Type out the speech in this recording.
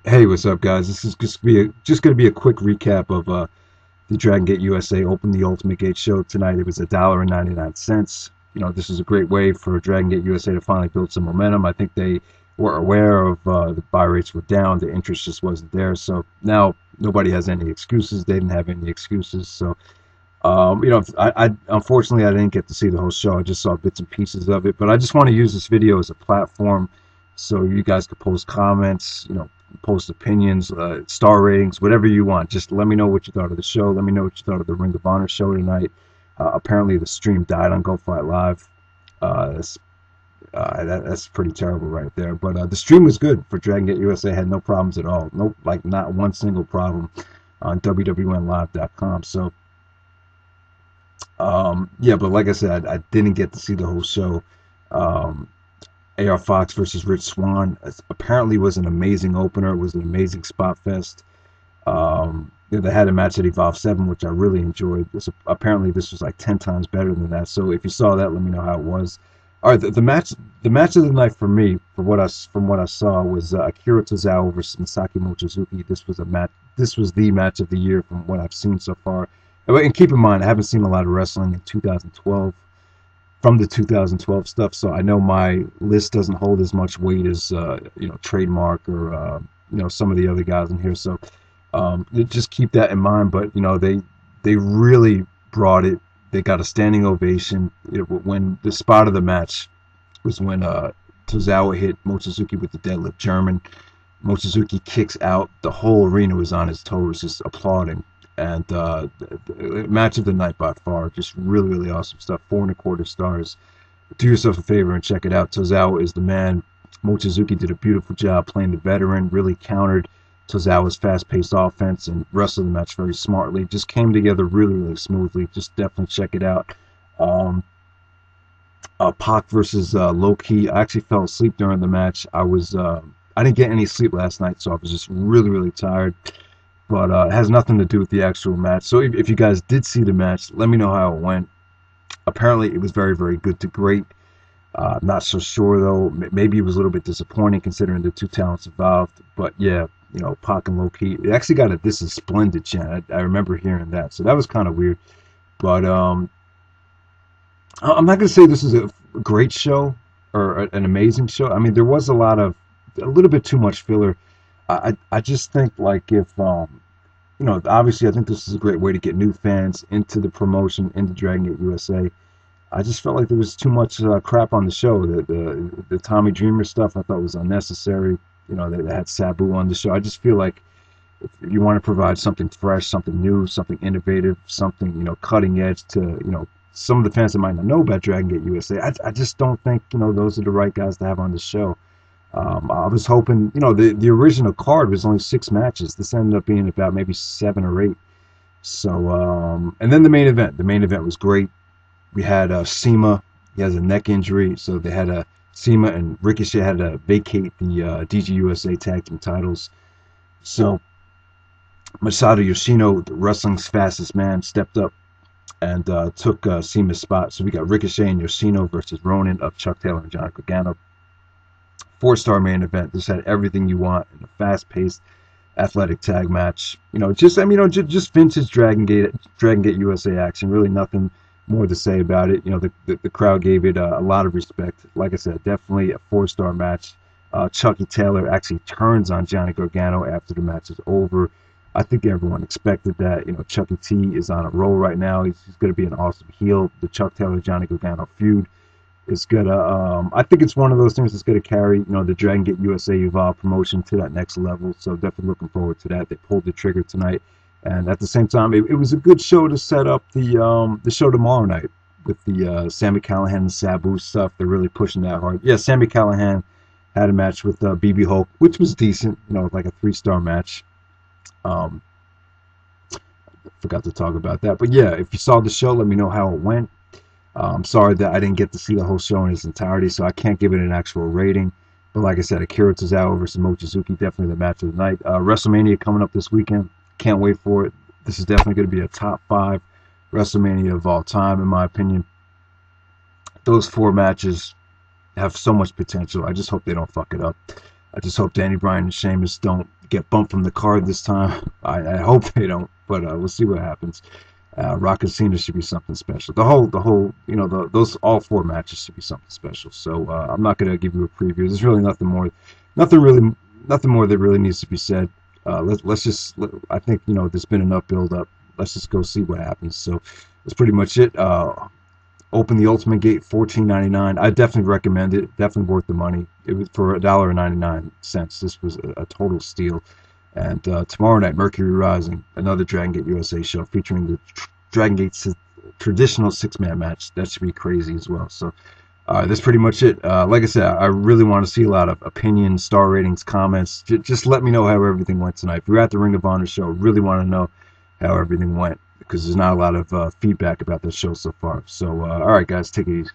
Hey, what's up, guys? This is just gonna be a quick recap of the Dragon Gate USA Open the Ultimate Gate show tonight. It was $1.99. This is a great way for Dragon Gate USA to finally build some momentum. I think they were aware of the buy rates were down, the interest just wasn't there. So now nobody has any excuses. They didn't have any excuses. So I unfortunately I didn't get to see the whole show. I just saw bits and pieces of it. But I just want to use this video as a platform so you guys could post comments, post opinions, star ratings, whatever you want. Just let me know what you thought of the show. Let me know what you thought of the Ring of Honor show tonight. Apparently the stream died on Go Fight Live. That's that's pretty terrible right there. But the stream was good for Dragon Gate USA. Had no problems at all. No, like not one single problem on WWNlive.com. So yeah, but like I said, I didn't get to see the whole show. Um, AR Fox versus Rich Swan apparently was an amazing opener. It was an amazing spot fest. They had a match at Evolve 7, which I really enjoyed. Apparently, this was like 10 times better than that. So if you saw that, let me know how it was. All right, the match of the night for me, from what I saw, was Akira Tozawa versus Masaaki Mochizuki. This was a match. This was the match of the year from what I've seen so far. And keep in mind, I haven't seen a lot of wrestling in 2012 from the 2012 stuff, so I know my list doesn't hold as much weight as Trademark or some of the other guys in here. So just keep that in mind. But they really brought it. They got a standing ovation. When the spot of the match was when Tozawa hit Mochizuki with the deadlift German. Mochizuki kicks out. The whole arena was on his toes, just applauding. And match of the night by far. Just really, really awesome stuff. 4.25 stars. Do yourself a favor and check it out. Tozawa is the man. Mochizuki did a beautiful job playing the veteran. Really countered Tozawa's fast-paced offense and wrestled the match very smartly. Just came together really, really smoothly. Just definitely check it out. Um, PAC versus Low Key. I actually fell asleep during the match. I didn't get any sleep last night, so I was just really, really tired. But it has nothing to do with the actual match. So if you guys did see the match, let me know how it went. Apparently, it was very, very good to great. Not so sure though. Maybe it was a little bit disappointing considering the two talents involved. But yeah, Pac and Low Key. It actually got a "This is Splendid" chant. I remember hearing that, so that was kind of weird. But I'm not gonna say this is a great show or an amazing show. I mean, there was a little bit too much filler. I just think like if obviously I think this is a great way to get new fans into the promotion, into Dragon Gate USA. I just felt like there was too much crap on the show. The Tommy Dreamer stuff I thought was unnecessary. They had Sabu on the show. I just feel like if you want to provide something fresh, something new, something innovative, something cutting edge to some of the fans that might not know about Dragon Gate USA, I just don't think those are the right guys to have on the show. I was hoping, the original card was only 6 matches. This ended up being about maybe 7 or 8. So, and then the main event. The main event was great. We had Sema. He has a neck injury, so they had Sema and Ricochet had to vacate the DGUSA tag team titles. So Masato Yoshino, the wrestling's fastest man, stepped up and took Sema's spot. So we got Ricochet and Yoshino versus Ronin of Chuck Taylor and Johnny Gargano. 4-star main event. This had everything you want in a fast-paced, athletic tag match. Just vintage Dragon Gate USA action. Really nothing more to say about it. The crowd gave it a lot of respect. Like I said, definitely a 4-star match. Chucky Taylor actually turns on Johnny Gargano after the match is over. I think everyone expected that. Chucky T is on a roll right now. He's going to be an awesome heel. The Chuck Taylor Johnny Gargano feud is gonna. I think it's one of those things that's gonna carry the Dragon Gate USA Evolve promotion to that next level. So definitely looking forward to that. They pulled the trigger tonight, and at the same time, it was a good show to set up the show tomorrow night with the Sami Callihan and Sabu stuff. They're really pushing that hard. Yeah, Sami Callihan had a match with BB Hulk, which was decent. Like a 3-star match. Um, Forgot to talk about that, but yeah, if you saw the show, let me know how it went. I'm sorry that I didn't get to see the whole show in its entirety, so I can't give it an actual rating. But like I said, Akira Tozawa versus Mochizuki, definitely the match of the night. WrestleMania coming up this weekend. Can't wait for it. This is definitely going to be a top 5 WrestleMania of all time, in my opinion. Those 4 matches have so much potential. I just hope they don't fuck it up. I just hope Danny Bryan and Sheamus don't get bumped from the card this time. I hope they don't, but we'll see what happens. Rock and Cena should be something special. Those all four matches should be something special. So I'm not gonna give you a preview. There's really nothing more that really needs to be said. Let's just. I think there's been enough build up. Let's just go see what happens. So that's pretty much it. Open the Ultimate Gate, $14.99. I definitely recommend it. Definitely worth the money. It was for $1.99. This was a total steal. And tomorrow night, Mercury Rising, another Dragon Gate USA show featuring the Dragon Gate's traditional 6-man match. That should be crazy as well. So that's pretty much it. Like I said, I really want to see a lot of opinions, star ratings, comments. Just let me know how everything went tonight. If you're at the Ring of Honor show, really want to know how everything went, because there's not a lot of feedback about the show so far. So, all right, guys, take it easy.